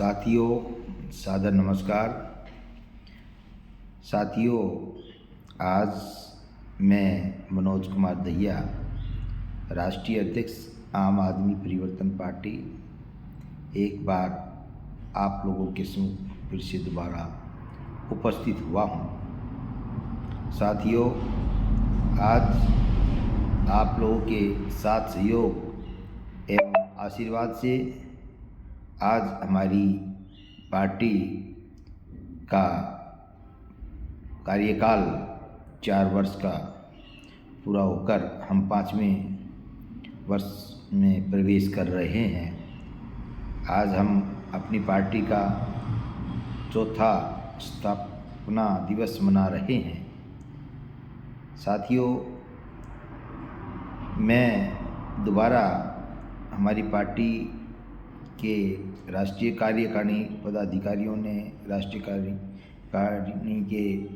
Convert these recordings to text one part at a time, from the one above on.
साथियों, सादर नमस्कार। साथियों, आज मैं मनोज कुमार दहिया, राष्ट्रीय अध्यक्ष आम आदमी परिवर्तन पार्टी, एक बार आप लोगों के सम्मुख फिर से दोबारा उपस्थित हुआ हूँ। साथियों, आज आप लोगों के साथ सहयोग एवं आशीर्वाद से आज हमारी पार्टी का कार्यकाल 4 वर्ष का पूरा होकर हम 5वें वर्ष में प्रवेश कर रहे हैं। आज हम अपनी पार्टी का चौथा स्थापना दिवस मना रहे हैं। साथियों, मैं दोबारा हमारी पार्टी के राष्ट्रीय कार्यकारिणी पदाधिकारियों ने, राष्ट्रीय कार्यकारिणी के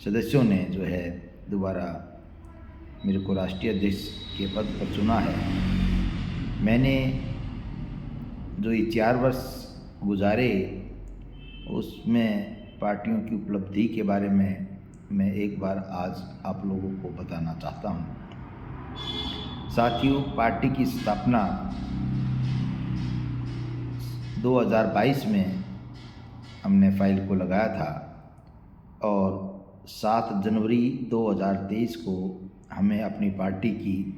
सदस्यों ने जो है दोबारा मेरे को राष्ट्रीय अध्यक्ष के पद पर चुना है। मैंने जो ये 4 वर्ष गुजारे उसमें पार्टियों की उपलब्धि के बारे में मैं एक बार आज आप लोगों को बताना चाहता हूँ। साथियों, पार्टी की स्थापना 2022 में हमने फाइल को लगाया था और 7 जनवरी 2023 को हमें अपनी पार्टी की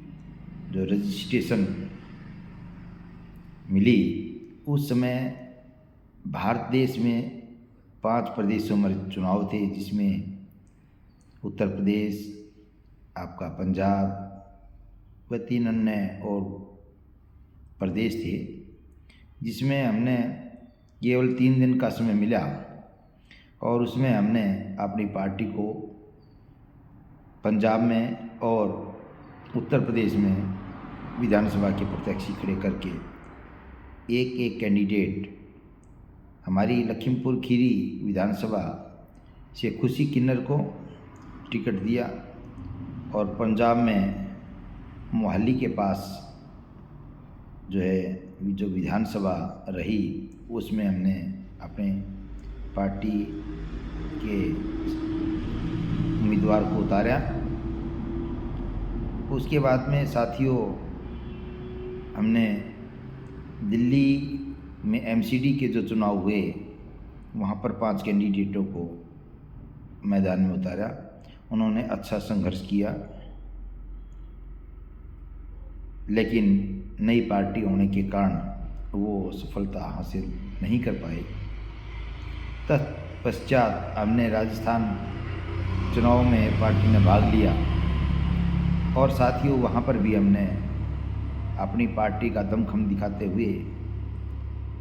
जो रजिस्ट्रेशन मिली। उस समय भारत देश में 5 प्रदेशों में चुनाव थे, जिसमें उत्तर प्रदेश, आपका पंजाब व 3 अन्य और प्रदेश थे, जिसमें हमने केवल 3 दिन का समय मिला और उसमें हमने अपनी पार्टी को पंजाब में और उत्तर प्रदेश में विधानसभा के प्रत्याशी खड़े करके एक कैंडिडेट हमारी लखीमपुर खीरी विधानसभा से खुशी किन्नर को टिकट दिया और पंजाब में मोहाली के पास जो विधानसभा रही उसमें हमने अपने पार्टी के उम्मीदवार को उतारा। उसके बाद में साथियों, हमने दिल्ली में एमसीडी के जो चुनाव हुए वहाँ पर 5 कैंडिडेटों को मैदान में उतारा। उन्होंने अच्छा संघर्ष किया, लेकिन नई पार्टी होने के कारण वो सफलता हासिल नहीं कर पाए। तत्पश्चात हमने राजस्थान चुनाव में पार्टी ने भाग लिया और साथियों वहाँ पर भी हमने अपनी पार्टी का दमखम दिखाते हुए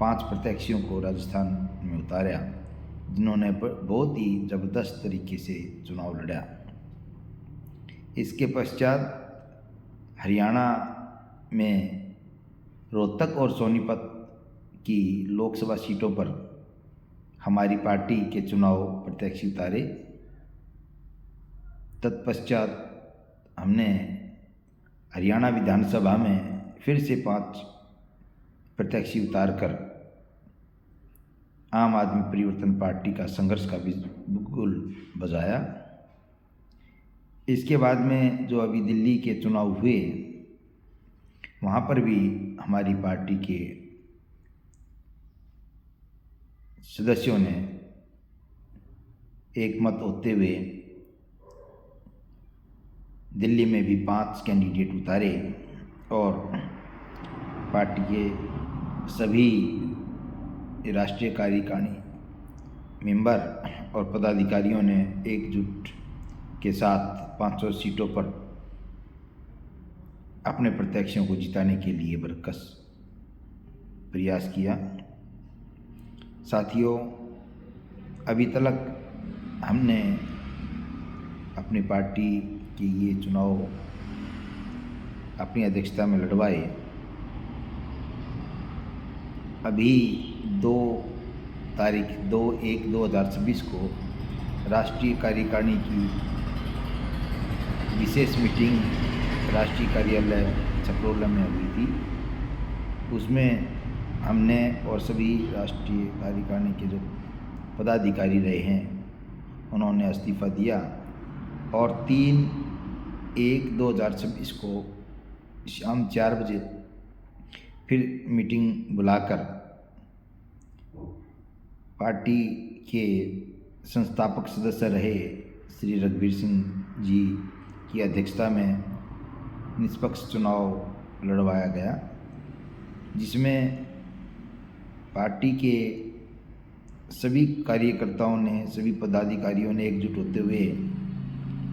5 प्रत्याशियों को राजस्थान में उतारा, जिन्होंने बहुत ही ज़बरदस्त तरीके से चुनाव लड़ा। इसके पश्चात हरियाणा में रोहतक और सोनीपत की लोकसभा सीटों पर हमारी पार्टी के चुनाव प्रत्याशी उतारे। तत्पश्चात हमने हरियाणा विधानसभा में फिर से 5 प्रत्याशी उतारकर आम आदमी परिवर्तन पार्टी का संघर्ष का बिगुल बजाया। इसके बाद में जो अभी दिल्ली के चुनाव हुए वहाँ पर भी हमारी पार्टी के सदस्यों ने एक मत होते हुए दिल्ली में भी 5 कैंडिडेट उतारे और पार्टी के सभी राष्ट्रीय कार्यकारिणी मेंबर और पदाधिकारियों ने एकजुट के साथ 500 सीटों पर अपने प्रत्याशियों को जिताने के लिए बरकस प्रयास किया। साथियों, अभी तक हमने अपनी पार्टी के ये चुनाव अपनी अध्यक्षता में लड़वाए। अभी 2/1/2026 को राष्ट्रीय कार्यकारिणी की विशेष मीटिंग राष्ट्रीय कार्यालय छपरोला में हुई थी। उसमें हमने और सभी राष्ट्रीय कार्यकारिणी के जो पदाधिकारी रहे हैं उन्होंने इस्तीफ़ा दिया और 3/1/2026 को शाम 4 बजे फिर मीटिंग बुलाकर पार्टी के संस्थापक सदस्य रहे श्री रघुवीर सिंह जी की अध्यक्षता में निष्पक्ष चुनाव लड़वाया गया, जिसमें पार्टी के सभी कार्यकर्ताओं ने, सभी पदाधिकारियों ने एकजुट होते हुए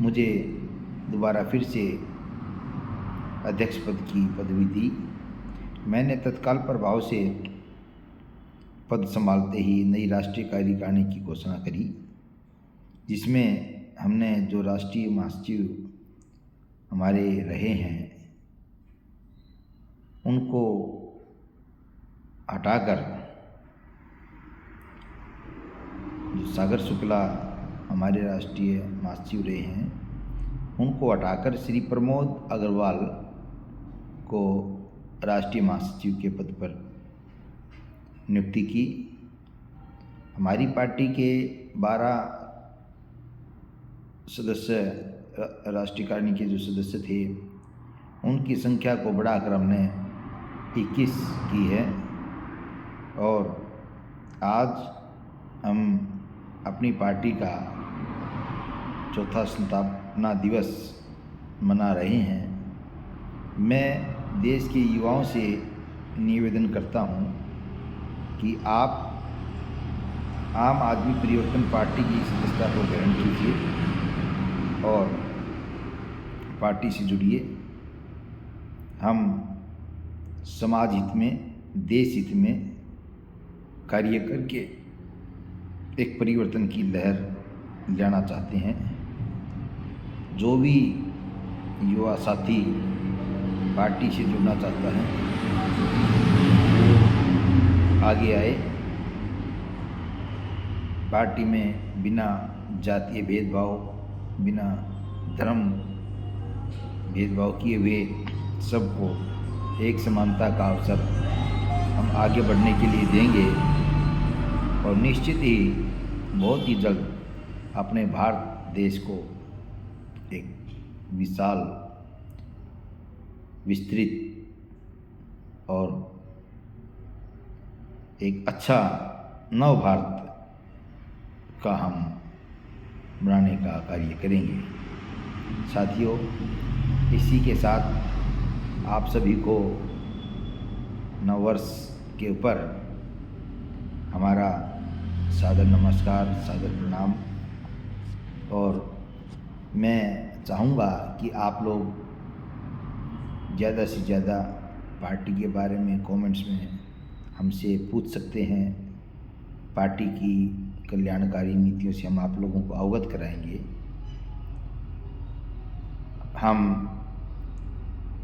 मुझे दोबारा फिर से अध्यक्ष पद की पदवी दी। मैंने तत्काल प्रभाव से पद संभालते ही नई राष्ट्रीय कार्यकारिणी की घोषणा करी, जिसमें हमने जो राष्ट्रीय महासचिव हमारे रहे हैं उनको हटाकर, जो सागर शुक्ला हमारे राष्ट्रीय महासचिव रहे हैं उनको हटाकर श्री प्रमोद अग्रवाल को राष्ट्रीय महासचिव के पद पर नियुक्ति की। हमारी पार्टी के 12 सदस्य, राष्ट्रीय कार्यकारिणी के जो सदस्य थे उनकी संख्या को बढ़ाकर हमने 21 की है और आज हम अपनी पार्टी का चौथा स्थापना दिवस मना रहे हैं। मैं देश के युवाओं से निवेदन करता हूं कि आप आम आदमी परिवर्तन पार्टी की सदस्यता को ग्रहण कीजिए और पार्टी से जुड़िए। हम समाज हित में, देश हित में कार्य करके एक परिवर्तन की लहर लाना चाहते हैं। जो भी युवा साथी पार्टी से जुड़ना चाहता है वो आगे आए। पार्टी में बिना जातीय भेदभाव, बिना धर्म भेदभाव किए हुए सबको एक समानता का अवसर हम आगे बढ़ने के लिए देंगे और निश्चित ही बहुत ही जल्द अपने भारत देश को एक विशाल, विस्तृत और एक अच्छा नव भारत का हम बनाने का कार्य करेंगे। साथियों, इसी के साथ आप सभी को नववर्ष के ऊपर हमारा सादर नमस्कार, सादर प्रणाम। और मैं चाहूँगा कि आप लोग ज़्यादा से ज़्यादा पार्टी के बारे में कमेंट्स में हमसे पूछ सकते हैं। पार्टी की कल्याणकारी नीतियों से हम आप लोगों को अवगत कराएंगे। हम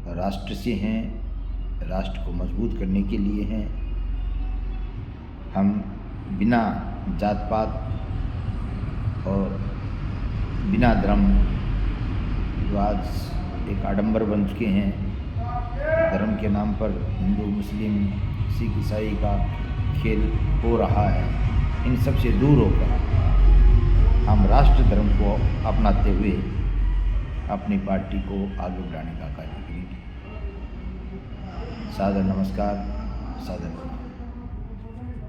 राष्ट्र से हैं, राष्ट्र को मजबूत करने के लिए हैं। हम बिना जात पात और बिना धर्म, जो आज एक आडंबर बन चुके हैं, धर्म के नाम पर हिंदू, मुस्लिम, सिख, ईसाई का खेल हो रहा है, इन सब से दूर होकर हम राष्ट्र धर्म को अपनाते हुए अपनी पार्टी को आगे बढ़ाने का कार्य करेंगे। सादर नमस्कार, सादर